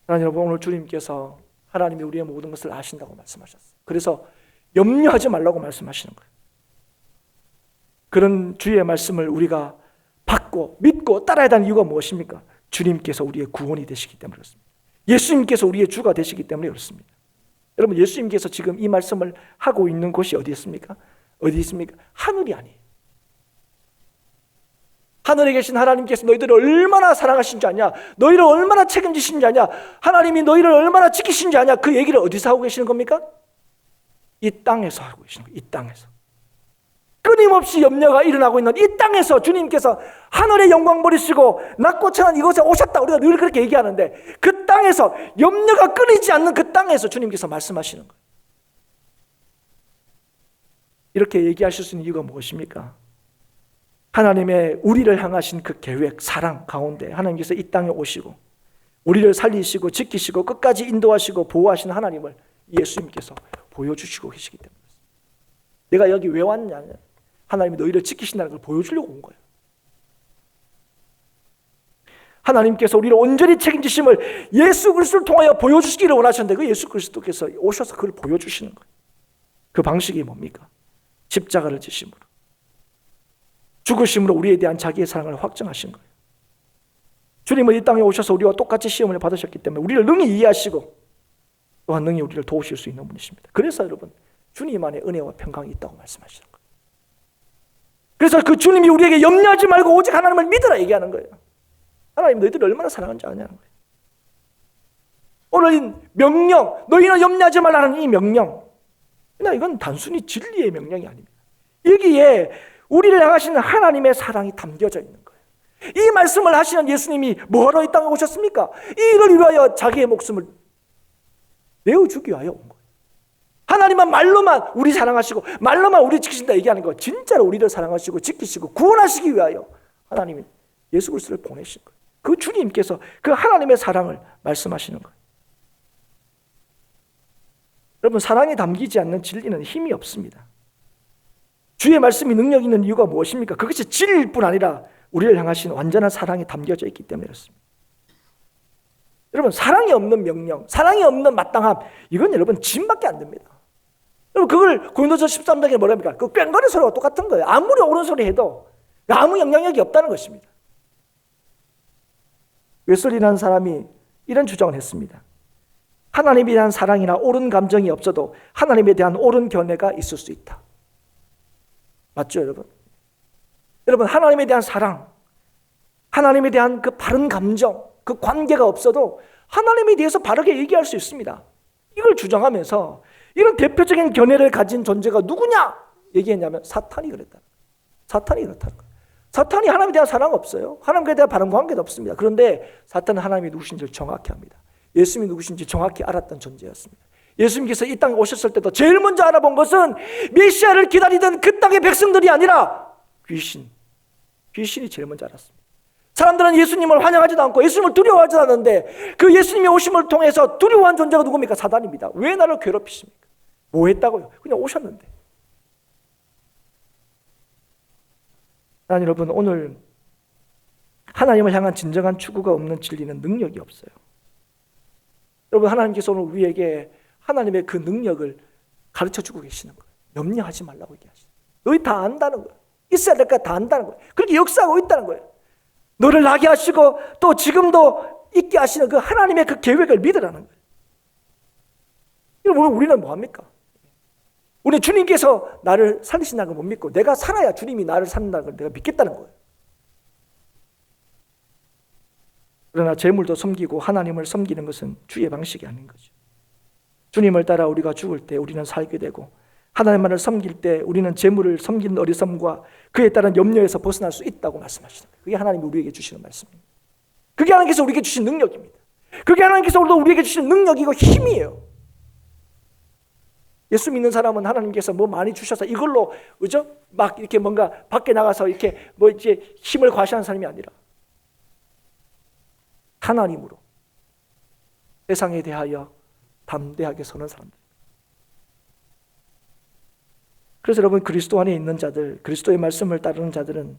여러분, 오늘 주님께서 하나님이 우리의 모든 것을 아신다고 말씀하셨어요. 그래서 염려하지 말라고 말씀하시는 거예요. 그런 주의 말씀을 우리가 받고 믿고 따라야 하는 이유가 무엇입니까? 주님께서 우리의 구원이 되시기 때문에 그렇습니다. 예수님께서 우리의 주가 되시기 때문에 그렇습니다. 여러분, 예수님께서 지금 이 말씀을 하고 있는 곳이 어디 있습니까? 어디 있습니까? 하늘이 아니에요. 하늘에 계신 하나님께서 너희들을 얼마나 사랑하신지 아냐? 너희를 얼마나 책임지신지 아냐? 하나님이 너희를 얼마나 지키신지 아냐? 그 얘기를 어디서 하고 계시는 겁니까? 이 땅에서 하고 계시는 거예요. 이 땅에서. 끊임없이 염려가 일어나고 있는 이 땅에서 주님께서 하늘의 영광 버리시고 낮고 천한 이곳에 오셨다. 우리가 늘 그렇게 얘기하는데 그 땅에서 염려가 끊이지 않는 그 땅에서 주님께서 말씀하시는 거예요. 이렇게 얘기하실 수 있는 이유가 무엇입니까? 하나님의 우리를 향하신 그 계획, 사랑 가운데 하나님께서 이 땅에 오시고 우리를 살리시고 지키시고 끝까지 인도하시고 보호하시는 하나님을 예수님께서 보여주시고 계시기 때문에 내가 여기 왜 왔냐? 하나님이 너희를 지키신다는 걸 보여주려고 온 거예요. 하나님께서 우리를 온전히 책임지심을 예수 그리스도를 통하여 보여주시기를 원하셨는데 그 예수 그리스도께서 오셔서 그걸 보여주시는 거예요. 그 방식이 뭡니까? 십자가를 지심으로, 죽으심으로 우리에 대한 자기의 사랑을 확증하신 거예요. 주님은 이 땅에 오셔서 우리와 똑같이 시험을 받으셨기 때문에 우리를 능히 이해하시고 또한 능히 우리를 도우실 수 있는 분이십니다. 그래서 여러분, 주님 안에 은혜와 평강이 있다고 말씀하시는 거예요. 그래서 그 주님이 우리에게 염려하지 말고 오직 하나님을 믿으라 얘기하는 거예요. 하나님 너희들을 얼마나 사랑하는지 아냐는 거예요. 오늘 이 명령, 너희는 염려하지 말라는 이 명령, 그냥 이건 단순히 진리의 명령이 아닙니다. 여기에 우리를 향하시는 하나님의 사랑이 담겨져 있는 거예요. 이 말씀을 하시는 예수님이 뭐하러 이 땅에 오셨습니까? 이 일을 위하여 자기의 목숨을 내어주기 위하여 온 거예요. 하나님은 말로만 우리 사랑하시고 말로만 우리 지키신다 얘기하는 거, 진짜로 우리를 사랑하시고 지키시고 구원하시기 위하여 하나님이 예수 그리스도를 보내신 거예요. 그 주님께서 그 하나님의 사랑을 말씀하시는 거예요. 여러분, 사랑이 담기지 않는 진리는 힘이 없습니다. 주의 말씀이 능력 있는 이유가 무엇입니까? 그것이 진리일 뿐 아니라 우리를 향하신 완전한 사랑이 담겨져 있기 때문에 그렇습니다. 여러분, 사랑이 없는 명령, 사랑이 없는 마땅함, 이건 여러분 짐밖에 안 됩니다. 여러분, 그걸 고린도서 13장에 뭐랍니까? 그 꽹과리 소리와 똑같은 거예요. 아무리 옳은 소리 해도 아무 영향력이 없다는 것입니다. 웨슬리라는 사람이 이런 주장을 했습니다. 하나님에 대한 사랑이나 옳은 감정이 없어도 하나님에 대한 옳은 견해가 있을 수 있다. 맞죠, 여러분? 여러분, 하나님에 대한 사랑, 하나님에 대한 그 바른 감정, 그 관계가 없어도 하나님에 대해서 바르게 얘기할 수 있습니다. 이걸 주장하면서 이런 대표적인 견해를 가진 존재가 누구냐 얘기했냐면 사탄이 그랬다. 사탄이 그렇다는 거예요. 사탄이 하나님에 대한 사랑 없어요. 하나님에 대한 바른 관계도 없습니다. 그런데 사탄은 하나님이 누구신지를 정확히 합니다. 예수님이 누구신지 정확히 알았던 존재였습니다. 예수님께서 이 땅에 오셨을 때도 제일 먼저 알아본 것은 메시아를 기다리던 그 땅의 백성들이 아니라 귀신이 제일 먼저 알았습니다. 사람들은 예수님을 환영하지도 않고 예수님을 두려워하지도 않는데 그 예수님의 오심을 통해서 두려워한 존재가 누굽니까? 사단입니다. 왜 나를 괴롭히십니까? 뭐 했다고요? 그냥 오셨는데. 여러분, 오늘 하나님을 향한 진정한 추구가 없는 진리는 능력이 없어요. 여러분, 하나님께서 오늘 우리에게 하나님의 그 능력을 가르쳐주고 계시는 거예요. 염려하지 말라고 얘기하시죠. 너희 다 안다는 거예요. 있어야 될 거 다 안다는 거예요. 그렇게 역사하고 있다는 거예요. 너를 나게 하시고 또 지금도 있게 하시는 그 하나님의 그 계획을 믿으라는 거예요. 여러분, 우리는 뭐합니까? 우리 주님께서 나를 살리신다는 걸 못 믿고 내가 살아야 주님이 나를 산다는 걸 내가 믿겠다는 거예요. 그러나 재물도 섬기고 하나님을 섬기는 것은 주의 방식이 아닌 거죠. 주님을 따라 우리가 죽을 때 우리는 살게 되고 하나님만을 섬길 때 우리는 재물을 섬기는 어리석음과 그에 따른 염려에서 벗어날 수 있다고 말씀하시는 거예요. 그게 하나님이 우리에게 주시는 말씀입니다. 그게 하나님께서 우리에게 주신 능력입니다. 그게 하나님께서 우리에게 주신 능력이고 힘이에요. 예수 믿는 사람은 하나님께서 뭐 많이 주셔서 이걸로 그죠? 막 이렇게 뭔가 밖에 나가서 이렇게 뭐 이제 힘을 과시하는 사람이 아니라 하나님으로 세상에 대하여 담대하게 서는 사람들. 그래서 여러분, 그리스도 안에 있는 자들, 그리스도의 말씀을 따르는 자들은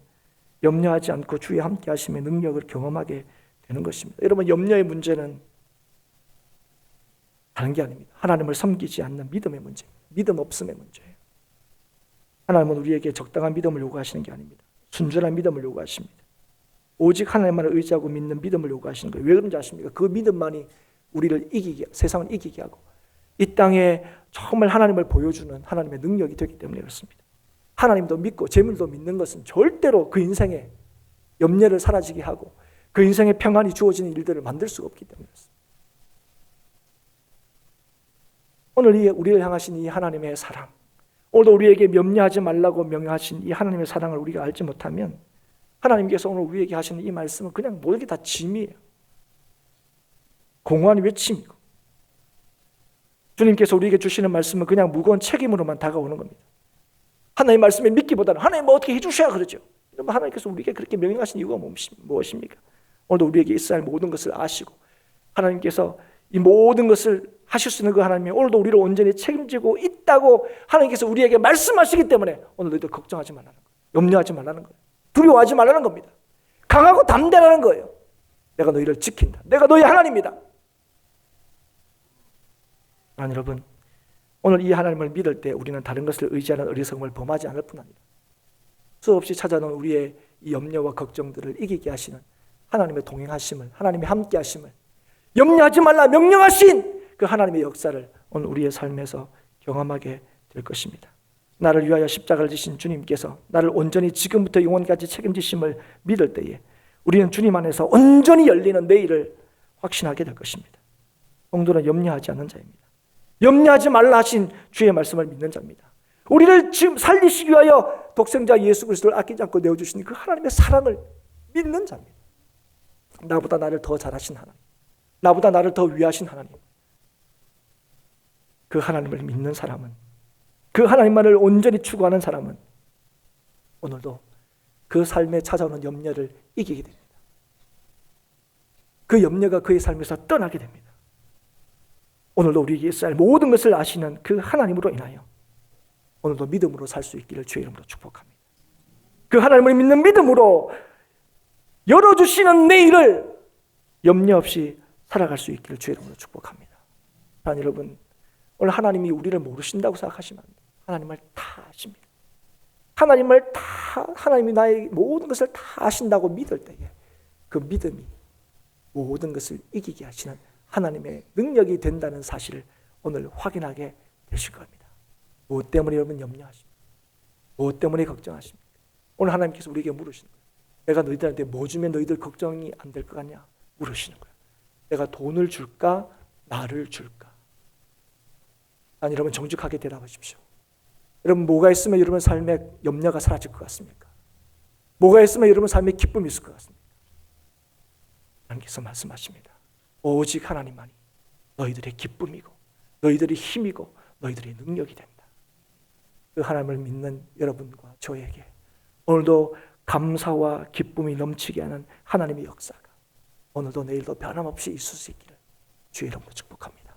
염려하지 않고 주의 함께 하심의 능력을 경험하게 되는 것입니다. 여러분, 염려의 문제는 다른 게 아닙니다. 하나님을 섬기지 않는 믿음의 문제입니다. 믿음 없음의 문제예요. 하나님은 우리에게 적당한 믿음을 요구하시는 게 아닙니다. 순전한 믿음을 요구하십니다. 오직 하나님만을 의지하고 믿는 믿음을 요구하시는 거예요. 왜 그런지 아십니까? 그 믿음만이 우리를 세상을 이기게 하고 이 땅에 정말 하나님을 보여주는 하나님의 능력이 되기 때문에 그렇습니다. 하나님도 믿고 재물도 믿는 것은 절대로 그 인생에 염려를 사라지게 하고 그 인생에 평안이 주어지는 일들을 만들 수가 없기 때문에 그렇습니다. 오늘 우리를 향하신 이 하나님의 사랑, 오늘도 우리에게 염려하지 말라고 명령하신 이 하나님의 사랑을 우리가 알지 못하면 하나님께서 오늘 우리에게 하시는 이 말씀은 그냥 모든 게 다 짐이에요. 공허한 외침이고 주님께서 우리에게 주시는 말씀은 그냥 무거운 책임으로만 다가오는 겁니다. 하나님의 말씀에 믿기보다는 하나님 뭐 어떻게 해주셔야 그러죠. 하나님께서 우리에게 그렇게 명령하신 이유가 무엇입니까? 오늘도 우리에게 있어야 할 모든 것을 아시고 하나님께서 이 모든 것을 하실 수 있는 그 하나님이 오늘도 우리를 온전히 책임지고 있다고 하나님께서 우리에게 말씀하시기 때문에 오늘 너희들 걱정하지 말라는 거예요. 염려하지 말라는 거예요. 두려워하지 말라는 겁니다. 강하고 담대라는 거예요. 내가 너희를 지킨다. 내가 너희 하나님이다. 여러분, 오늘 이 하나님을 믿을 때 우리는 다른 것을 의지하는 어리석음을 범하지 않을 뿐 아니라 수없이 찾아놓은 우리의 이 염려와 걱정들을 이기게 하시는 하나님의 동행하심을, 하나님의 함께하심을, 염려하지 말라 명령하신 그 하나님의 역사를 오늘 우리의 삶에서 경험하게 될 것입니다. 나를 위하여 십자가를 지신 주님께서 나를 온전히 지금부터 영원까지 책임지심을 믿을 때에 우리는 주님 안에서 온전히 열리는 내일을 확신하게 될 것입니다. 성도는 염려하지 않는 자입니다. 염려하지 말라 하신 주의 말씀을 믿는 자입니다. 우리를 지금 살리시기 위하여 독생자 예수 그리스도를 아끼지 않고 내어주신 그 하나님의 사랑을 믿는 자입니다. 나보다 나를 더 잘하신 하나님, 나보다 나를 더 위하신 하나님, 그 하나님을 믿는 사람은, 그 하나님만을 온전히 추구하는 사람은 오늘도 그 삶에 찾아오는 염려를 이기게 됩니다. 그 염려가 그의 삶에서 떠나게 됩니다. 오늘도 우리에게 있어야 할 모든 것을 아시는 그 하나님으로 인하여 오늘도 믿음으로 살 수 있기를 주의 이름으로 축복합니다. 그 하나님을 믿는 믿음으로 열어주시는 내일을 염려 없이 살아갈 수 있기를 주의 이름으로 축복합니다. 여러분, 오늘 하나님이 우리를 모르신다고 생각하시면 안 돼요. 하나님을 다 아십니다. 하나님이 나의 모든 것을 다 아신다고 믿을 때에 그 믿음이 모든 것을 이기게 하시는 하나님의 능력이 된다는 사실을 오늘 확인하게 되실 겁니다. 무엇 때문에 여러분 염려하십니까? 무엇 때문에 걱정하십니까? 오늘 하나님께서 우리에게 물으시는 거예요. 내가 너희들한테 뭐 주면 너희들 걱정이 안 될 것 같냐? 물으시는 거예요. 내가 돈을 줄까? 나를 줄까? 아니, 여러분 정직하게 대답하십시오. 여러분 뭐가 있으면 여러분 삶에 염려가 사라질 것 같습니까? 뭐가 있으면 여러분 삶에 기쁨이 있을 것 같습니까? 하나님께서 말씀하십니다. 오직 하나님만이 너희들의 기쁨이고 너희들의 힘이고 너희들의 능력이 된다. 그 하나님을 믿는 여러분과 저에게 오늘도 감사와 기쁨이 넘치게 하는 하나님의 역사가 오늘도 내일도 변함없이 있을 수 있기를 주의 이름으로 축복합니다.